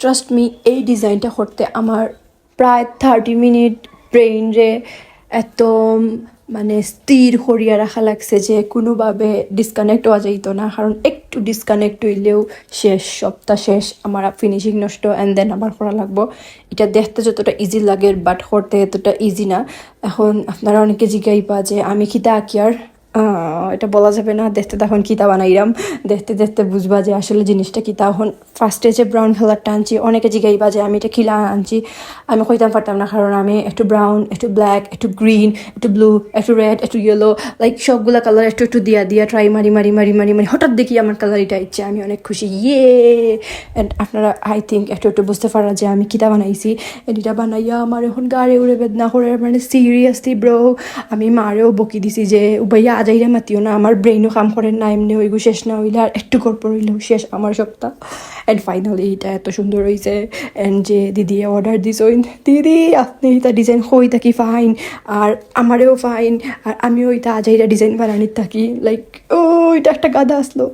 Trust me এই ডিজাইনটা করতে আমার প্রায় 30 মিনিট ব্রেইন রে এত মানে স্থির করিয়া রাখা লাগছে যে কোনোভাবে ডিসকানেক্ট হওয়া যাইতো না, কারণ একটু ডিসকানেক্ট হইলেও শেষ, সপ্তাহ শেষ, আমার ফিনিশিং নষ্ট, অ্যান্ড দেন আবার করা লাগবো। এটা দেখতে যতটা ইজি লাগে বাট করতে এতটা ইজি না। এখন আপনারা অনেকে জিজ্ঞাইবা যে আমি খিতা আঁকি, আর এটা বলা যাবে না, দেখতে তখন কিতা বানাইরাম, দেখতে দেখতে বুঝবা যে আসলে জিনিসটা কিতা। এখন ফার্স্টে যে ব্রাউন কালারটা আনছি, অনেকে জিগাইবা যে আমি এটা কিলা আনছি, আমি কইতাম পারতাম না, কারণ আমি একটু ব্রাউন, একটু ব্ল্যাক, একটু গ্রিন, একটু ব্লু, একটু রেড, একটু ইয়েলো, লাইক সবগুলা কালার একটু একটু দিয়া ট্রাই মারি হঠাৎ দেখি আমার কালার এটা ইচ্ছে, আমি অনেক খুশি, ইয়ে। অ্যান্ড আপনারা আই থিঙ্ক একটু একটু বুঝতে পারা যে আমি কিতা বানাইছি। এটা বানাইয়া আমার এখন গাড়ি উড়ে বেদনা করে, মানে সিরিয়াসলি ব্রো আমি মারেও বকি দিছি যে উবাইয়া আজাইরা মাতিও না, আমার ব্রেইনও কাম করে না, এমনি হইগু শেষ না হইলে আর একটু করপর হইলেও শেষ আমার সপ্তাহ। অ্যান্ড ফাইনালি এটা এত সুন্দর হয়েছে। অ্যান্ড যে দিদি অর্ডার দিছইন, দিদি আপনি এটা ডিজাইন হই থাকি ফাইন, আর আমারেও ফাইন, আর আমিও এটা আজাইরা ডিজাইন বানানির থাকি, লাইক ও এটা একটা গাদা আসলো।